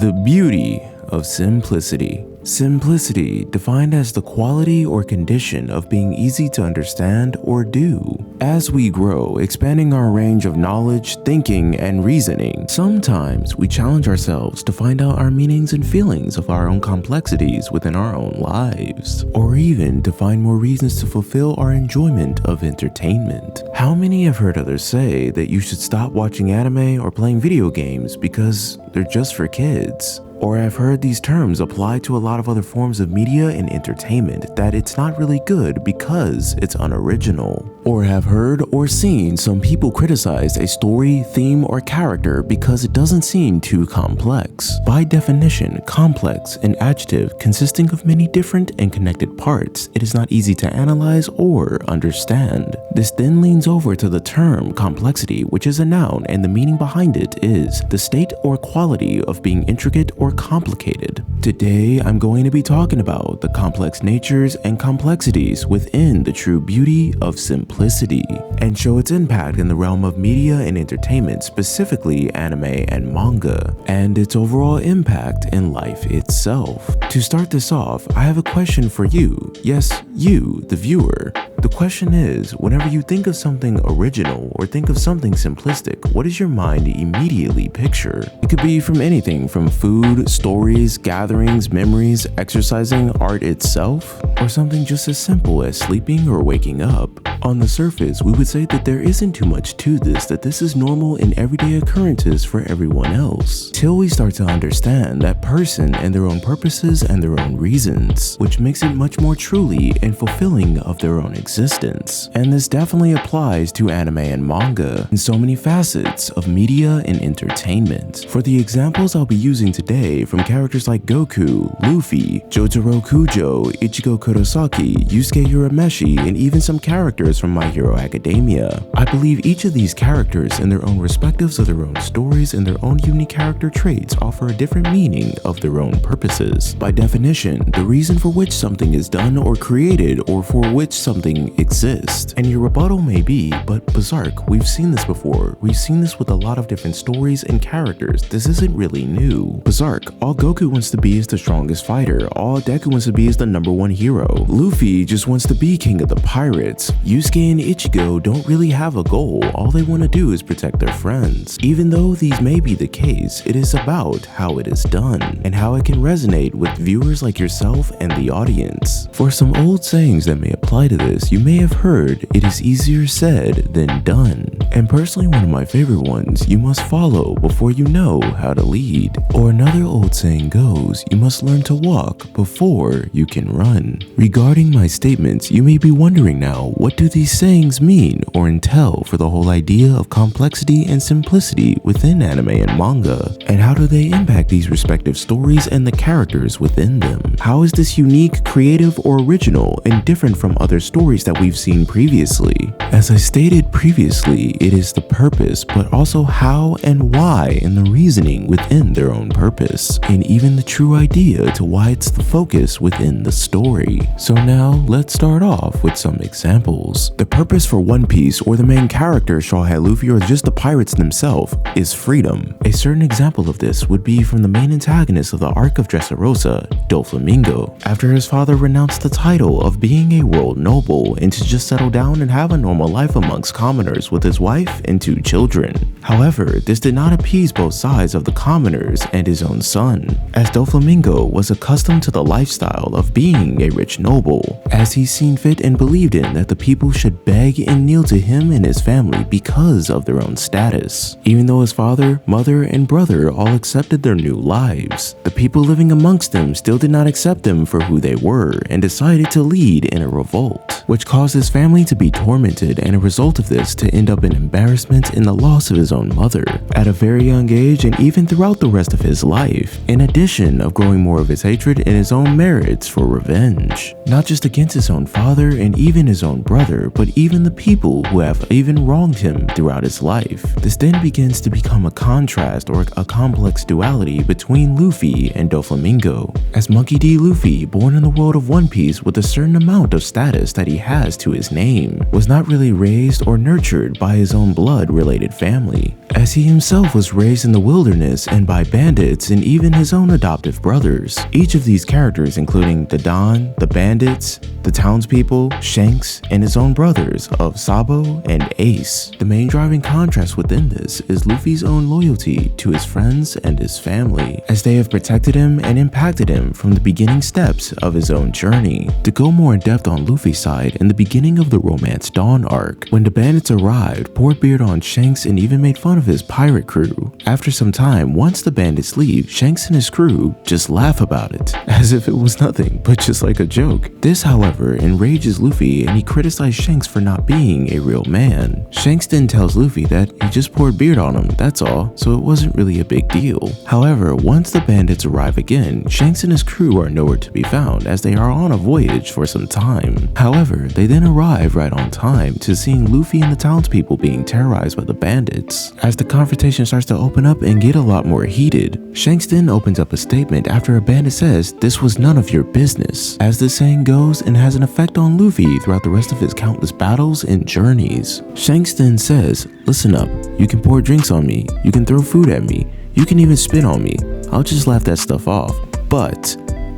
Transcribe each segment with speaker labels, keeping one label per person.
Speaker 1: The beauty of simplicity. Simplicity, defined as the quality or condition of being easy to understand or do. As we grow, expanding our range of knowledge, thinking, and reasoning, sometimes we challenge ourselves to find out our meanings and feelings of our own complexities within our own lives, or even to find more reasons to fulfill our enjoyment of entertainment. How many have heard others say that you should stop watching anime or playing video games because they're just for kids? Or I've heard these terms applied to a lot of other forms of media and entertainment, that it's not really good because it's unoriginal. Or have heard or seen some people criticize a story, theme, or character because it doesn't seem too complex. By definition, complex, an adjective consisting of many different and connected parts, it is not easy to analyze or understand. This then leans over to the term complexity, which is a noun, and the meaning behind it is the state or quality of being intricate or complicated. Today, I'm going to be talking about the complex natures and complexities within the true beauty of simplicity, and show its impact in the realm of media and entertainment, specifically anime and manga, and its overall impact in life itself. To start this off, I have a question for you. Yes, you, the viewer. The question is, whenever you think of something original or think of something simplistic, what does your mind immediately picture? It could be from anything from food, stories, gatherings, memories, exercising, art itself, or something just as simple as sleeping or waking up. On the surface, we would say that there isn't too much to this, that this is normal and everyday occurrences for everyone else, till we start to understand that person and their own purposes and their own reasons, which makes it much more truly and fulfilling of their own existence. And this definitely applies to anime and manga in so many facets of media and entertainment. For the examples I'll be using today, from characters like Goku, Luffy, Jotaro, Kujo, Ichigo Kurosaki, Yusuke Urameshi, and even some characters from My Hero Academia, I believe each of these characters in their own respectives of their own stories and their own unique character traits offer a different meaning of their own purposes. By definition, the reason for which something is done or created, or for which something exists. And your rebuttal may be, but Bazark, we've seen this before. We've seen this with a lot of different stories and characters. This isn't really new. Bazark, all Goku wants to be is the strongest fighter. All Deku wants to be is the #1 hero. Luffy just wants to be king of the pirates. Yusuke and Ichigo don't really have a goal. All they want to do is protect their friends. Even though these may be the case, it is about how it is done and how it can resonate with viewers like yourself and the audience. For some old sayings that may apply to this, you may have heard, it is easier said than done. And personally, one of my favorite ones, you must follow before you know how to lead. Or another old saying goes, you must learn to walk before you can run. Regarding my statements, you may be wondering now, what do these sayings mean or entail for the whole idea of complexity and simplicity within anime and manga? And how do they impact these respective stories and the characters within them? How is this unique, creative, or original and different from other stories that we've seen previously? As I stated previously, it is the purpose, but also how and why, and the reasoning within their own purpose, and even the true idea to why it's the focus within the story. So now, let's start off with some examples. The purpose for One Piece, or the main character, Straw Hat Luffy, or just the pirates themselves, is freedom. A certain example of this would be from the main antagonist of the arc of Dressrosa, Doflamingo, after his father renounced the title of being a world noble and to just settle down and have a normal life amongst commoners with his wife and 2 children. However, this did not appease both sides of the commoners and his own son, as Doflamingo was accustomed to the lifestyle of being a rich noble, as he seen fit and believed in that the people should beg and kneel to him and his family because of their own status. Even though his father, mother, and brother all accepted their new lives, the people living amongst them still did not accept them for who they were and decided to lead in a revolt, which caused his family to be tormented, and a result of this to end up in embarrassment in the loss of his own mother at a very young age, and even throughout the rest of his life, in addition of growing more of his hatred and his own merits for revenge, not just against his own father and even his own brother, brother, but even the people who have even wronged him throughout his life. This then begins to become a contrast or a complex duality between Luffy and Doflamingo, as Monkey D. Luffy, born in the world of One Piece with a certain amount of status that he has to his name, was not really raised or nurtured by his own blood-related family, as he himself was raised in the wilderness and by bandits and even his own adoptive brothers. Each of these characters, including the Don, the bandits, the townspeople, Shanks, and his own brothers of Sabo and Ace. The main driving contrast within this is Luffy's own loyalty to his friends and his family, as they have protected him and impacted him from the beginning steps of his own journey. To go more in depth on Luffy's side, in the beginning of the Romance Dawn arc, when the bandits arrived, poured beard on Shanks and even made fun of his pirate crew. After some time, once the bandits leave, Shanks and his crew just laugh about it, as if it was nothing but just like a joke. This, however, enrages Luffy and he criticized Shanks for not being a real man. Shanks then tells Luffy that he just poured beard on him, that's all, so it wasn't really a big deal. However, once the bandits arrive again, Shanks and his crew are nowhere to be found as they are on a voyage for some time. However, they then arrive right on time to seeing Luffy and the townspeople being terrorized by the bandits. As the confrontation starts to open up and get a lot more heated, Shanks then opens up a statement after a bandit says this was none of your business, as the saying goes, and has an effect on Luffy throughout the rest of his countless battles and journeys. Shanks then says, listen up, you can pour drinks on me, you can throw food at me, you can even spit on me, I'll just laugh that stuff off, but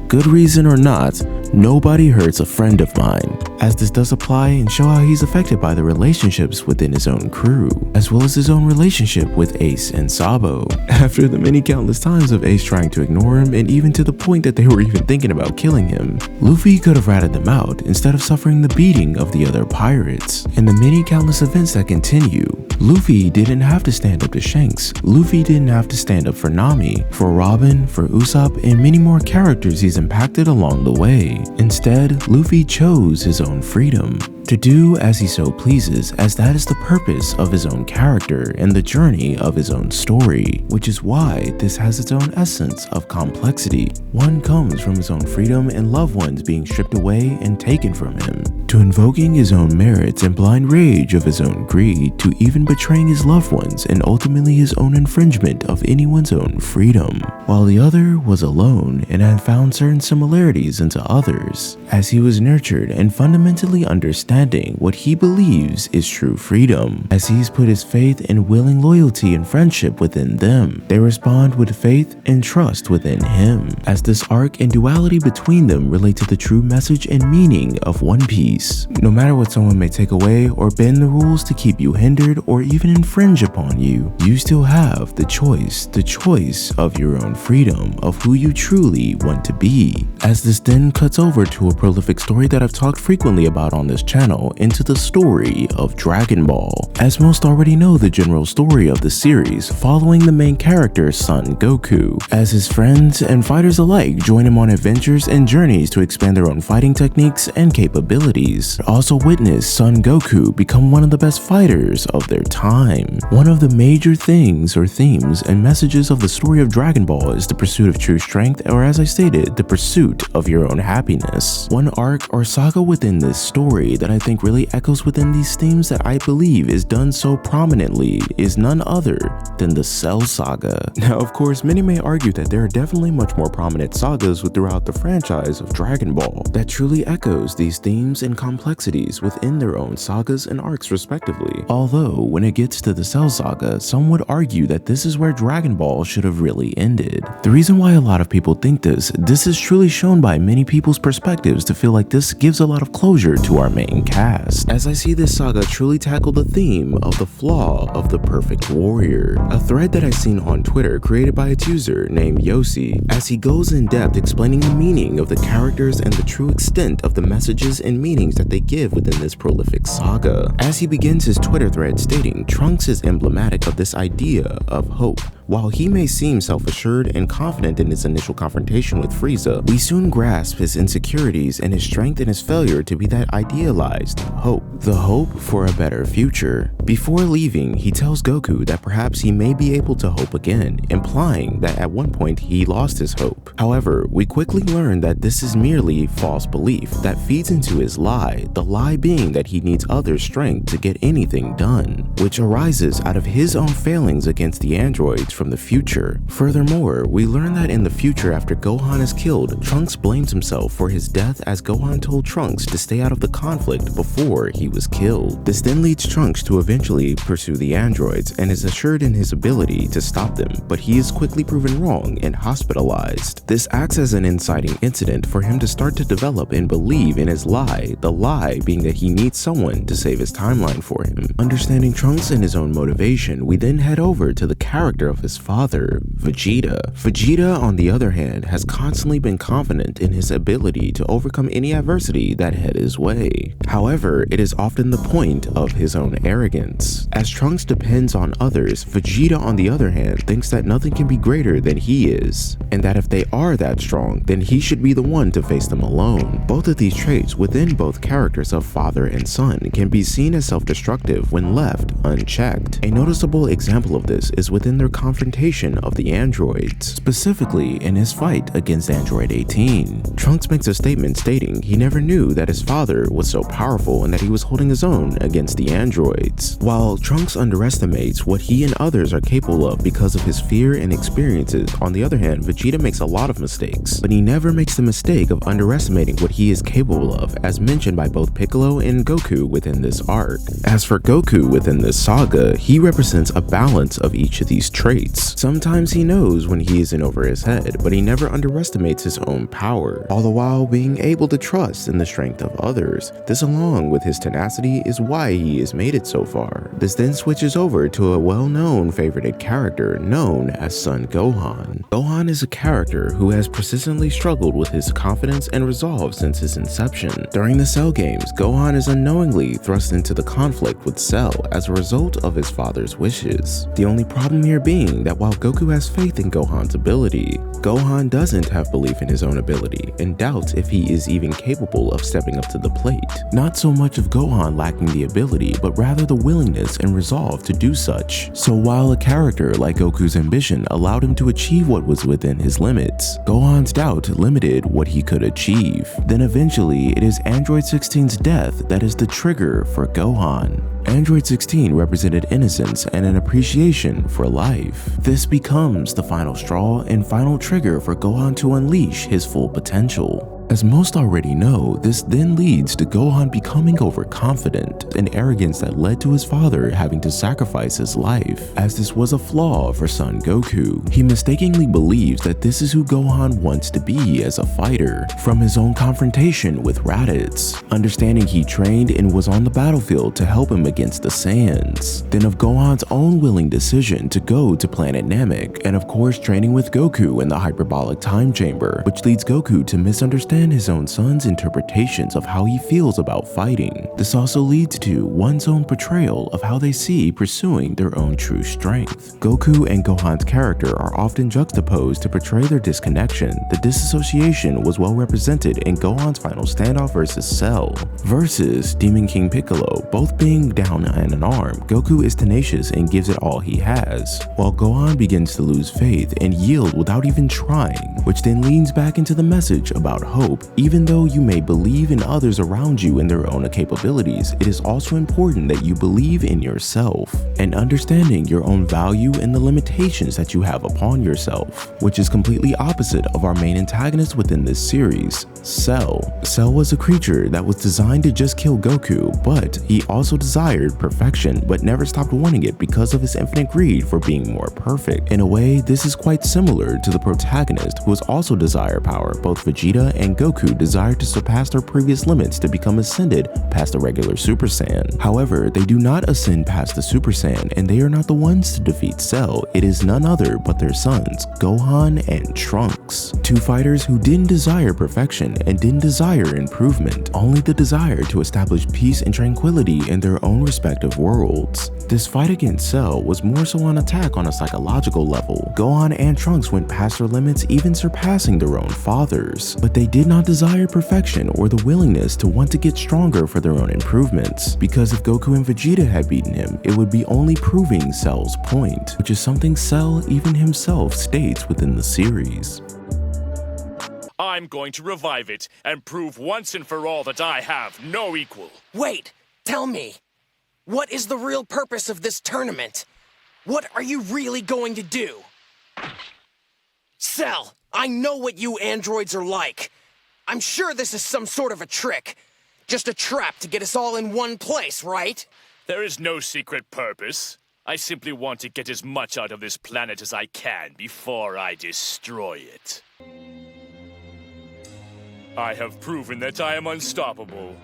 Speaker 1: good reason or not, nobody hurts a friend of mine, as this does apply and show how he's affected by the relationships within his own crew, as well as his own relationship with Ace and Sabo. After the many countless times of Ace trying to ignore him and even to the point that they were even thinking about killing him, Luffy could have ratted them out instead of suffering the beating of the other pirates. And the many countless events that continue, Luffy didn't have to stand up to Shanks, Luffy didn't have to stand up for Nami, for Robin, for Usopp, and many more characters he's impacted along the way. Instead, Luffy chose his own freedom, to do as he so pleases, as that is the purpose of his own character and the journey of his own story, which is why this has its own essence of complexity. One comes from his own freedom and loved ones being stripped away and taken from him, to invoking his own merits and blind rage of his own greed, to even betraying his loved ones and ultimately his own infringement of anyone's own freedom, while the other was alone and had found certain similarities into others, as he was nurtured and fundamentally understanding what he believes is true freedom. As he's put his faith and willing loyalty and friendship within them, they respond with faith and trust within him, as this arc and duality between them relate to the true message and meaning of One Piece. No matter what someone may take away or bend the rules to keep you hindered or even infringe upon you, you still have the choice of your own freedom of who you truly want to be. As this then cuts over to a prolific story that I've talked frequently about on this channel, into the story of Dragon Ball. As most already know the general story of the series, following the main character's son Goku, as his friends and fighters alike join him on adventures and journeys to expand their own fighting techniques and capabilities. Also witness son Goku become one of the best fighters of their time. One of the major things or themes and messages of the story of Dragon Ball is the pursuit of true strength, or as I stated, the pursuit of your own happiness. One arc or saga within this story that I think really echoes within these themes that I believe is done so prominently is none other than the Cell Saga. Now, of course, many may argue that there are definitely much more prominent sagas throughout the franchise of Dragon Ball that truly echoes these themes and complexities within their own sagas and arcs respectively. Although, when it gets to the Cell Saga, some would argue that this is where Dragon Ball should have really ended. The reason why a lot of people think this is truly shown by many people's perspectives to feel like this gives a lot of closure to our main cast, as I see this saga truly tackle the theme of the flaw of the perfect warrior, a thread that I've seen on Twitter created by its user named Yossi, as he goes in depth explaining the meaning of the characters and the true extent of the messages and meanings that they give within this prolific saga. As he begins his Twitter thread stating Trunks is emblematic of this idea of hope, While he may seem self-assured and confident in his initial confrontation with Frieza, we soon grasp his insecurities and his strength and his failure to be that idealized hope. The hope for a better future. Before leaving, he tells Goku that perhaps he may be able to hope again, implying that at one point he lost his hope. However, we quickly learn that this is merely false belief that feeds into his lie, the lie being that he needs others' strength to get anything done, which arises out of his own failings against the androids from the future. Furthermore, we learn that in the future after Gohan is killed, Trunks blames himself for his death as Gohan told Trunks to stay out of the conflict before he was killed. This then leads Trunks to eventually pursue the androids and is assured in his ability to stop them, but he is quickly proven wrong and hospitalized. This acts as an inciting incident for him to start to develop and believe in his lie, the lie being that he needs someone to save his timeline for him. Understanding Trunks and his own motivation, we then head over to the character of his father, Vegeta. Vegeta, on the other hand, has constantly been confident in his ability to overcome any adversity that head his way. However, it is often the point of his own arrogance. As Trunks depends on others, Vegeta, on the other hand, thinks that nothing can be greater than he is, and that if they are that strong, then he should be the one to face them alone. Both of these traits within both characters of father and son can be seen as self-destructive when left unchecked. A noticeable example of this is within their confrontation of the androids, specifically in his fight against Android 18. Trunks makes a statement stating he never knew that his father was so powerful and that he was holding his own against the androids. While Trunks underestimates what he and others are capable of because of his fear and experiences, on the other hand, Vegeta makes a lot of mistakes, but he never makes the mistake of underestimating what he is capable of, as mentioned by both Piccolo and Goku within this arc. As for Goku within this saga, he represents a balance of each of these traits. Sometimes he knows when he is in over his head, but he never underestimates his own power, all the while being able to trust in the strength of others. This, along with his tenacity, is why he has made it so far. This then switches over to a well-known favorited character known as Son Gohan. Gohan is a character who has persistently struggled with his confidence and resolve since his inception. During the Cell games, Gohan is unknowingly thrust into the conflict with Cell as a result of his father's wishes. The only problem here being that while Goku has faith in Gohan's ability, Gohan doesn't have belief in his own ability and doubts if he is even capable of stepping up to the plate. Not so much of Gohan lacking the ability, but rather the willingness and resolve to do such. So while a character like Goku's ambition allowed him to achieve what was within his limits, Gohan's doubt limited what he could achieve. Then eventually, it is Android 16's death that is the trigger for Gohan. Android 16 represented innocence and an appreciation for life. This becomes the final straw and final trigger for Gohan to unleash his full potential. As most already know, this then leads to Gohan becoming overconfident, an arrogance that led to his father having to sacrifice his life, as this was a flaw for Son Goku. He mistakenly believes that this is who Gohan wants to be as a fighter, from his own confrontation with Raditz, understanding he trained and was on the battlefield to help him against the Saiyans, then of Gohan's own willing decision to go to planet Namek, and of course training with Goku in the hyperbolic time chamber, which leads Goku to misunderstand his own son's interpretations of how he feels about fighting. This also leads to one's own portrayal of how they see pursuing their own true strength. Goku and Gohan's character are often juxtaposed to portray their disconnection. The disassociation was well represented in Gohan's final standoff versus Cell, versus Demon King Piccolo, both being down and an arm. Goku is tenacious and gives it all he has, while Gohan begins to lose faith and yield without even trying, which then leans back into the message about hope. Even though you may believe in others around you and their own capabilities, it is also important that you believe in yourself and understanding your own value and the limitations that you have upon yourself, which is completely opposite of our main antagonist within this series, Cell. Cell was a creature that was designed to just kill Goku, but he also desired perfection but never stopped wanting it because of his infinite greed for being more perfect. In a way, this is quite similar to the protagonist who also desire power, both Vegeta and and Goku desired to surpass their previous limits to become ascended past the regular Super Saiyan. However, they do not ascend past the Super Saiyan, and they are not the ones to defeat Cell. It is none other but their sons, Gohan and Trunks. Two fighters who didn't desire perfection and didn't desire improvement, only the desire to establish peace and tranquility in their own respective worlds. This fight against Cell was more so an attack on a psychological level. Gohan and Trunks went past their limits, even surpassing their own fathers. But they did not desire perfection or the willingness to want to get stronger for their own improvements, because if Goku and Vegeta had beaten him, it would be only proving Cell's point, which is something Cell even himself states within the series.
Speaker 2: I'm going to revive it and prove once and for all that I have no equal.
Speaker 3: Wait, tell me, what is the real purpose of this tournament? What are you really going to do? Cell, I know what you androids are like. I'm sure this is some sort of a trick. Just a trap to get us all in one place, right?
Speaker 2: There is no secret purpose. I simply want to get as much out of this planet as I can before I destroy it. I have proven that I am unstoppable.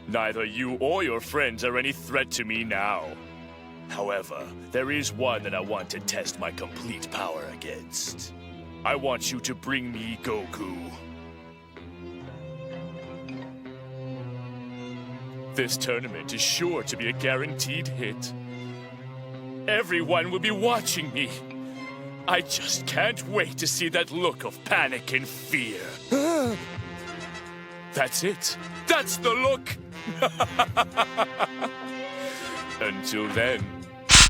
Speaker 2: Neither you or your friends are any threat to me now. However, there is one that I want to test my complete power against. I want you to bring me Goku. This tournament is sure to be a guaranteed hit. Everyone will be watching me. I just can't wait to see that look of panic and fear. That's it. That's the look. Until then.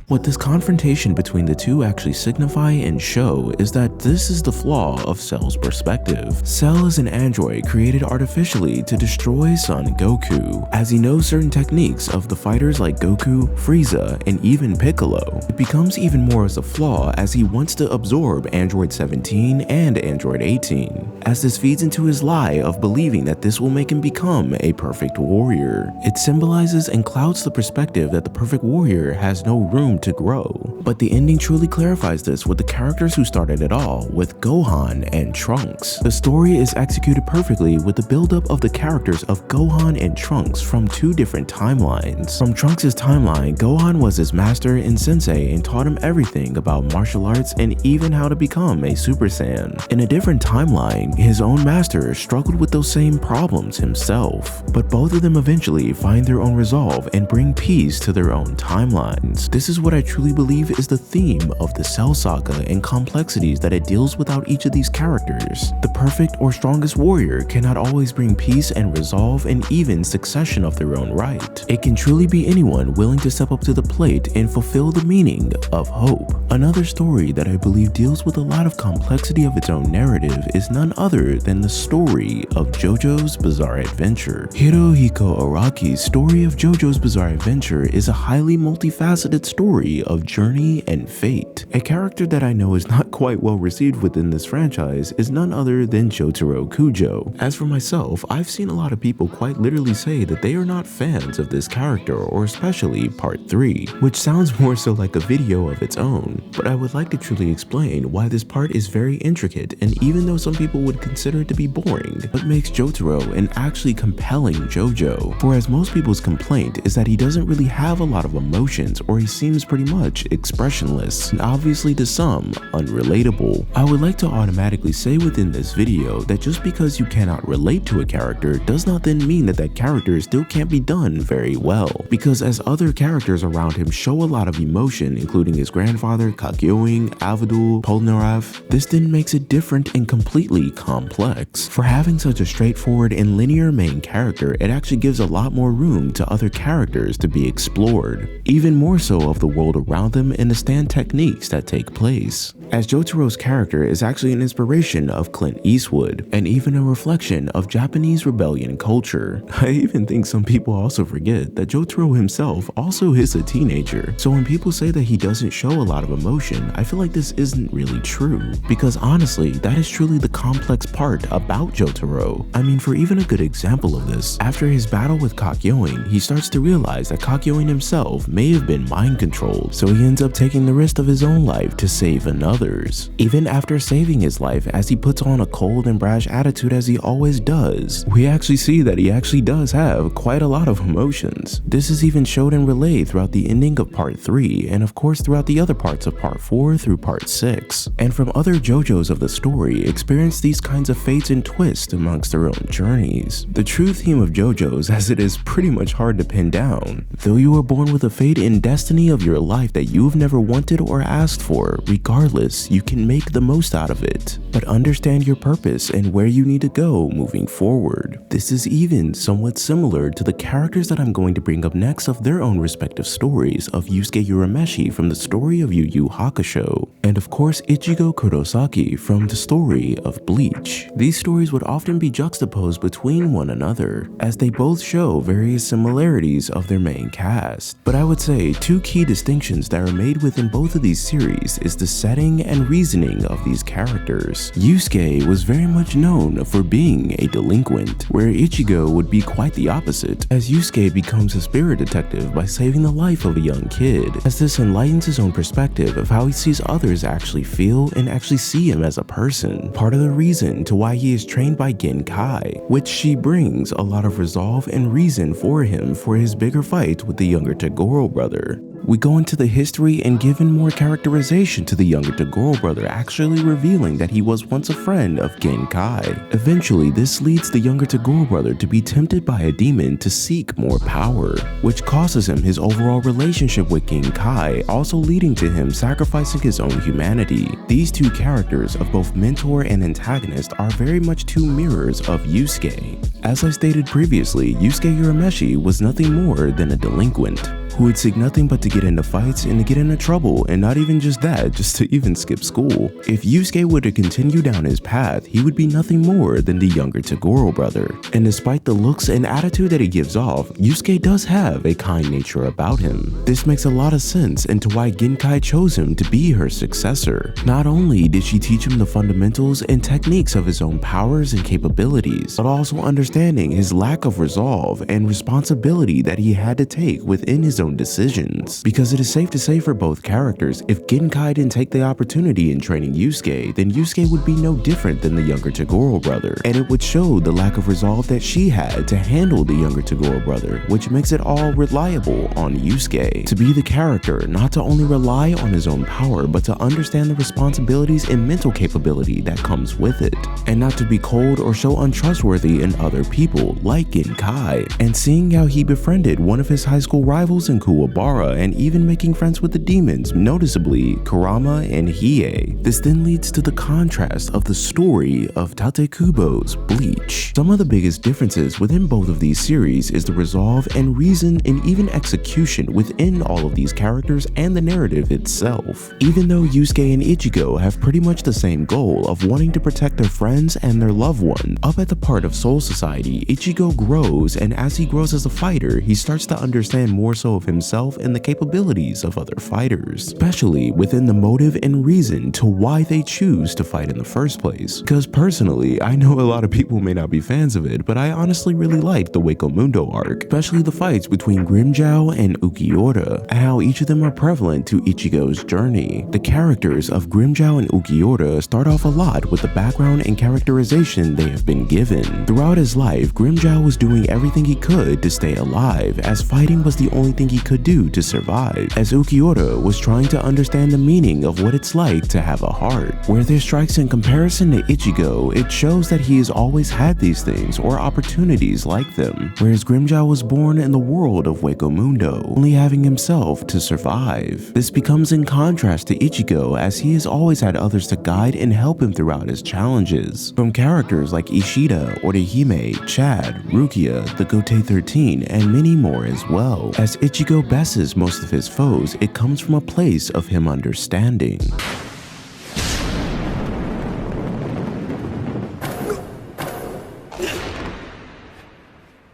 Speaker 1: What this confrontation between the two actually signify and show is that this is the flaw of Cell's perspective. Cell is an android created artificially to destroy son Goku, as he knows certain techniques of the fighters like Goku, Frieza, and even Piccolo. It becomes even more as a flaw as he wants to absorb Android 17 and Android 18, as this feeds into his lie of believing that this will make him become a perfect warrior. It symbolizes and clouds the perspective that the perfect warrior has no room to grow. But the ending truly clarifies this with the characters who started it all, with Gohan and Trunks. The story is executed perfectly with the buildup of the characters of Gohan and Trunks from two different timelines. From Trunks' timeline, Gohan was his master and sensei and taught him everything about martial arts and even how to become a Super Saiyan. In a different timeline, his own master struggled with those same problems himself, but both of them eventually find their own resolve and bring peace to their own timelines. This is what I truly believe is the theme of the Cell Saga and complexities that it deals without each of these characters. The perfect or strongest warrior cannot always bring peace and resolve and even succession of their own right. It can truly be anyone willing to step up to the plate and fulfill the meaning of hope. Another story that I believe deals with a lot of complexity of its own narrative is none other than the story of JoJo's Bizarre Adventure. Hirohiko Araki's story of JoJo's Bizarre Adventure is a highly multifaceted story of journey and fate. A character that I know is not quite well received within this franchise is none other than Jotaro Kujo. As for myself, I've seen a lot of people quite literally say that they are not fans of this character, or especially part 3, which sounds more so like a video of its own. But I would like to truly explain why this part is very intricate, and even though some people would consider it to be boring, what makes Jotaro an actually compelling JoJo. For as most people's complaint is that he doesn't really have a lot of emotions, or he seems pretty much expressionless, and obviously to some, unrelatable. I would like to automatically say within this video that just because you cannot relate to a character does not then mean that that character still can't be done very well, because as other characters around him show a lot of emotion, including his grandfather, Kakyoin, Avadul, Polnareff, this then makes it different and completely complex. For having such a straightforward and linear main character, it actually gives a lot more room to other characters to be explored, even more so of the world around them and the stand techniques that take place. As Jotaro's character is actually an inspiration of Clint Eastwood, and even a reflection of Japanese rebellion culture. I even think some people also forget that Jotaro himself also is a teenager, so when people say that he doesn't show a lot of emotion, I feel like this isn't really true, because honestly, that is truly the complex part about Jotaro. I mean, for even a good example of this, after his battle with Kakyoin, he starts to realize that Kakyoin himself may have been mind controlled, so he ends up taking the rest of his own life to save another. others. Even after saving his life, as he puts on a cold and brash attitude as he always does, we actually see that he actually does have quite a lot of emotions. This is even showed and relayed throughout the ending of part 3, and of course throughout the other parts of part 4 through part 6. And from other JoJo's of the story, experience these kinds of fates and twists amongst their own journeys. The true theme of JoJo's, as it is pretty much hard to pin down. Though you are born with a fate and destiny of your life that you've never wanted or asked for, regardless, you can make the most out of it. But understand your purpose and where you need to go moving forward. This is even somewhat similar to the characters that I'm going to bring up next of their own respective stories of Yusuke Urameshi from the story of Yu Hakusho, and of course Ichigo Kurosaki from the story of Bleach. These stories would often be juxtaposed between one another, as they both show various similarities of their main cast. But I would say two key distinctions that are made within both of these series is the setting and reasoning of these characters. Yusuke was very much known for being a delinquent, where Ichigo would be quite the opposite, as Yusuke becomes a spirit detective by saving the life of a young kid, as this enlightens his own perspective of how he sees others actually feel and actually see him as a person. Part of the reason to why he is trained by Genkai, which she brings a lot of resolve and reason for him for his bigger fight with the younger Toguro brother. We go into the history and given more characterization to the younger Toguro brother, actually revealing that he was once a friend of Genkai. Eventually, this leads the younger Toguro brother to be tempted by a demon to seek more power, which causes him his overall relationship with Genkai, also leading to him sacrificing his own humanity. These two characters of both mentor and antagonist are very much two mirrors of Yusuke. As I stated previously, Yusuke Urameshi was nothing more than a delinquent, who would seek nothing but to get into fights and to get into trouble, and not even just that, just to even skip school. If Yusuke were to continue down his path, he would be nothing more than the younger Toguro brother. And despite the looks and attitude that he gives off, Yusuke does have a kind nature about him. This makes a lot of sense into why Genkai chose him to be her successor. Not only did she teach him the fundamentals and techniques of his own powers and capabilities, but also understanding his lack of resolve and responsibility that he had to take within his own decisions. Because it is safe to say for both characters, if Genkai didn't take the opportunity in training Yusuke, then Yusuke would be no different than the younger Toguro brother, and it would show the lack of resolve that she had to handle the younger Toguro brother, which makes it all reliable on Yusuke to be the character not to only rely on his own power, but to understand the responsibilities and mental capability that comes with it, and not to be cold or show untrustworthy in other people like Genkai. And seeing how he befriended one of his high school rivals in Kuwabara, and even making friends with the demons, noticeably Kurama and Hiei. This then leads to the contrast of the story of Tate Kubo's Bleach. Some of the biggest differences within both of these series is the resolve and reason and even execution within all of these characters and the narrative itself. Even though Yusuke and Ichigo have pretty much the same goal of wanting to protect their friends and their loved ones, up at the part of Soul Society, Ichigo grows, and as he grows as a fighter, he starts to understand more so of himself and the capabilities of other fighters, especially within the motive and reason to why they choose to fight in the first place. Because personally, I know a lot of people may not be fans of it, but I honestly really like the Wako Mundo arc, especially the fights between Grimmjow and Ukiura, and how each of them are prevalent to Ichigo's journey. The characters of Grimmjow and Ukiura start off a lot with the background and characterization they have been given. Throughout his life, Grimmjow was doing everything he could to stay alive, as fighting was the only thing he could do to survive, as Ukiura was trying to understand the meaning of what it's like to have a heart. Where their strikes in comparison to Ichigo, it shows that he has always had these things or opportunities like them, whereas Grimmjow was born in the world of Wako Mundo, only having himself to survive. This becomes in contrast to Ichigo, as he has always had others to guide and help him throughout his challenges, from characters like Ishida, Orihime, Chad, Rukia, the Gote 13, and many more as well. As Ichigo besses most of his foes, it comes from a place of him understanding.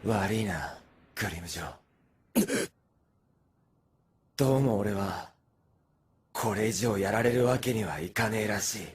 Speaker 4: Warina, Grimmjow. どうも俺はこれ以上やられるわけにはいかねえらしい。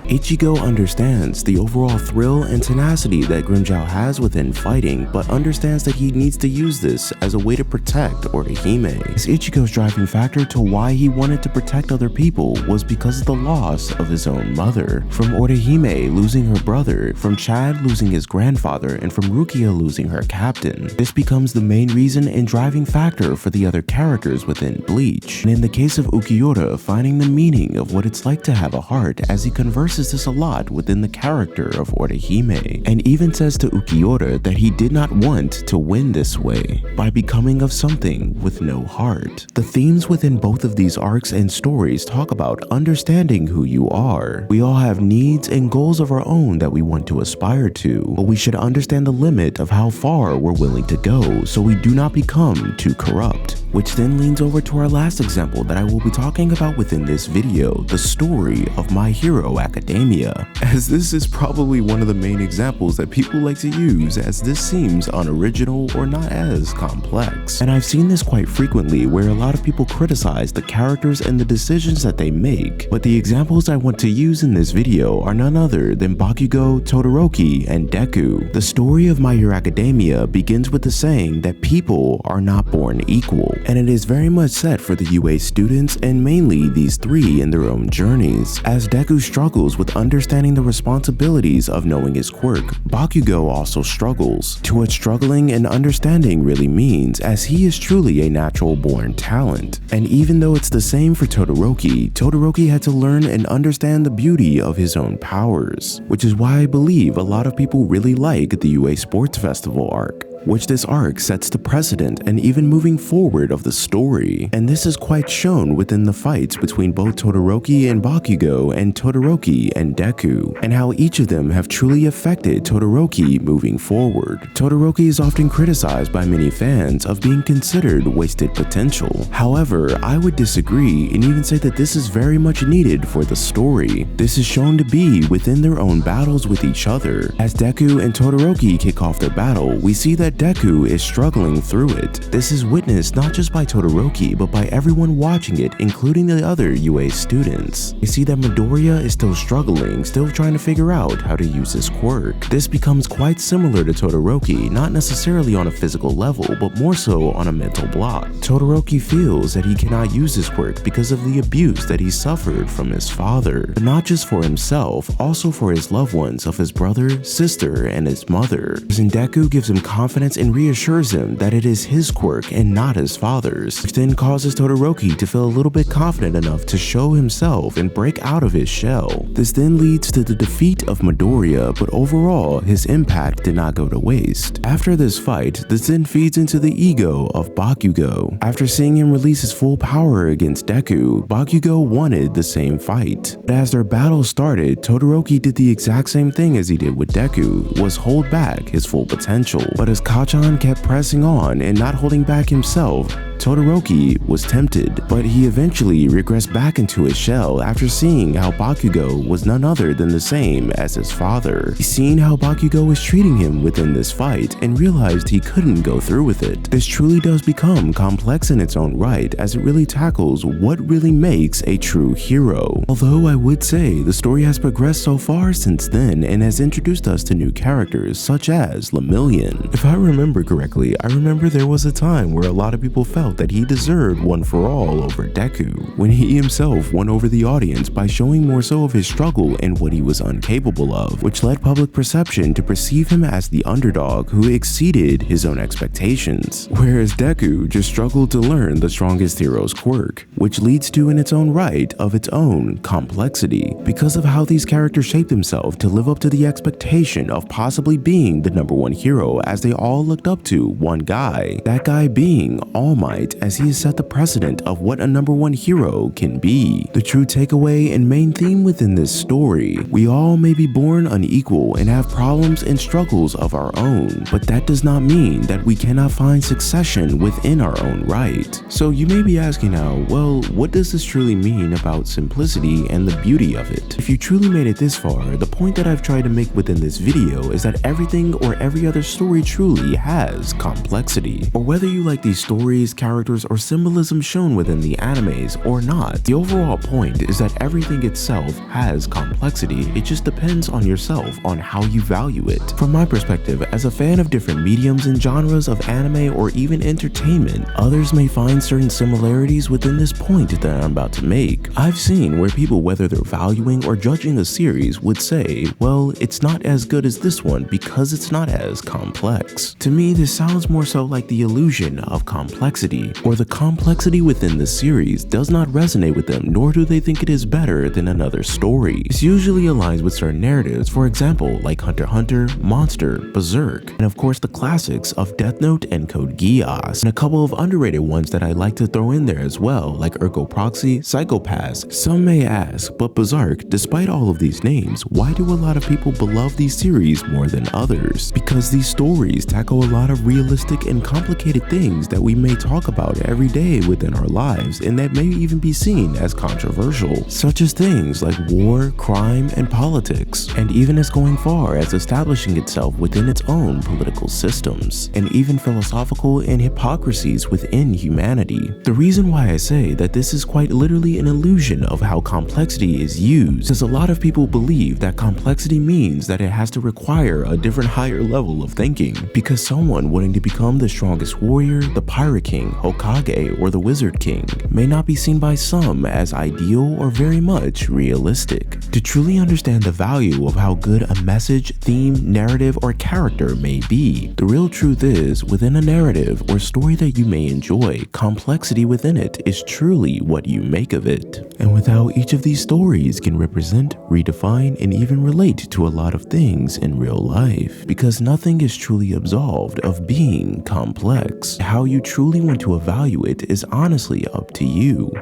Speaker 1: Ichigo understands the overall thrill and tenacity that Grimmjow has within fighting, but understands that he needs to use this as a way to protect Orihime. As Ichigo's driving factor to why he wanted to protect other people was because of the loss of his own mother. From Orihime losing her brother, from Chad losing his grandfather, and from Rukia losing her captain. This becomes the main reason and driving factor for the other characters within Bleach. And in the case of Ukiura, finding the meaning of what it's like to have a heart, as he converses this a lot within the character of Orihime, and even says to Ukiura that he did not want to win this way, by becoming of something with no heart. The themes within both of these arcs and stories talk about understanding who you are. We all have needs and goals of our own that we want to aspire to, but we should understand the limit of how far we're willing to go so we do not become too corrupt. Which then leans over to our last example that I will be talking about within this video, the story of My Hero Academia, as this is probably one of the main examples that people like to use, as this seems unoriginal or not as complex. And I've seen this quite frequently where a lot of people criticize the characters and the decisions that they make, but the examples I want to use in this video are none other than Bakugo, Todoroki, and Deku. The story of My Hero Academia begins with the saying that people are not born equal, and it is very much set for the UA students and mainly these three in their own journeys. As Deku struggles with understanding the responsibilities of knowing his quirk, Bakugo also struggles to what struggling and understanding really means, as he is truly a natural born talent. And even though it's the same for Todoroki, Todoroki had to learn and understand the beauty of his own powers, which is why I believe a lot of people really like the UA Sports Festival arc, which this arc sets the precedent and even moving forward of the story. And this is quite shown within the fights between both Todoroki and Bakugo and Todoroki and Deku, and how each of them have truly affected Todoroki moving forward. Todoroki is often criticized by many fans of being considered wasted potential. However, I would disagree and even say that this is very much needed for the story. This is shown to be within their own battles with each other. As Deku and Todoroki kick off their battle, we see that Deku is struggling through it. This is witnessed not just by Todoroki, but by everyone watching it, including the other UA students. We see that Midoriya is still struggling, still trying to figure out how to use his quirk. This becomes quite similar to Todoroki, not necessarily on a physical level, but more so on a mental block. Todoroki feels that he cannot use his quirk because of the abuse that he suffered from his father, but not just for himself, also for his loved ones of his brother, sister, and his mother. And Deku gives him confidence and reassures him that it is his quirk and not his father's, which then causes Todoroki to feel a little bit confident enough to show himself and break out of his shell. This then leads to the defeat of Midoriya, but overall, his impact did not go to waste. After this fight, this then feeds into the ego of Bakugo. After seeing him release his full power against Deku, Bakugo wanted the same fight. But as their battle started, Todoroki did the exact same thing as he did with Deku, was hold back his full potential. But as Kachan kept pressing on and not holding back himself, Todoroki was tempted, but he eventually regressed back into his shell after seeing how Bakugo was none other than the same as his father. He seen how Bakugo was treating him within this fight and realized he couldn't go through with it. This truly does become complex in its own right, as it really tackles what really makes a true hero. Although I would say the story has progressed so far since then and has introduced us to new characters such as Lemillion. If I remember correctly, I remember there was a time where a lot of people felt that he deserved One for All over Deku, when he himself won over the audience by showing more so of his struggle and what he was incapable of, which led public perception to perceive him as the underdog who exceeded his own expectations, whereas Deku just struggled to learn the strongest hero's quirk, which leads to in its own right of its own complexity, because of how these characters shape themselves to live up to the expectation of possibly being the #1 hero, as they all looked up to one guy, that guy being All Might, as he has set the precedent of what a #1 hero can be. The true takeaway and main theme within this story: we all may be born unequal and have problems and struggles of our own, but that does not mean that we cannot find succession within our own right. So you may be asking now, well, what does this truly mean about simplicity and the beauty of it? If you truly made it this far, the point that I've tried to make within this video is that everything or every other story truly truly has complexity. Or whether you like these stories, characters, or symbolism shown within the animes or not, the overall point is that everything itself has complexity. It just depends on yourself on how you value it. From my perspective, as a fan of different mediums and genres of anime or even entertainment, others may find certain similarities within this point that I'm about to make. I've seen where people, whether they're valuing or judging a series, would say, well, it's not as good as this one because it's not as complex. To me, this sounds more so like the illusion of complexity, or the complexity within the series does not resonate with them, nor do they think it is better than another story. This usually aligns with certain narratives, for example, like Hunter x Hunter, Monster, Berserk, and of course the classics of Death Note and Code Geass, and a couple of underrated ones that I like to throw in there as well, like Ergo Proxy, Psychopaths. Some may ask, but Bazark, despite all of these names, why do a lot of people beloved these series more than others? Because these stories tackle a lot of realistic and complicated things that we may talk about every day within our lives, and that may even be seen as controversial, such as things like war, crime, and politics, and even as going far as establishing itself within its own political systems, and even philosophical and hypocrisies within humanity. The reason why I say that this is quite literally an illusion of how complexity is used is a lot of people believe that complexity means that it has to require a different higher level of thinking, because someone wanting to become the strongest warrior, the Pirate King, Hokage, or the Wizard King may not be seen by some as ideal or very much realistic. To truly understand the value of how good a message, theme, narrative, or character may be, the real truth is, within a narrative or story that you may enjoy, complexity within it is truly what you make of it, and with how each of these stories can represent, redefine, and even relate to a lot of things in real life, because nothing is truly absolved of being complex. How you truly want to evaluate it is honestly up to you.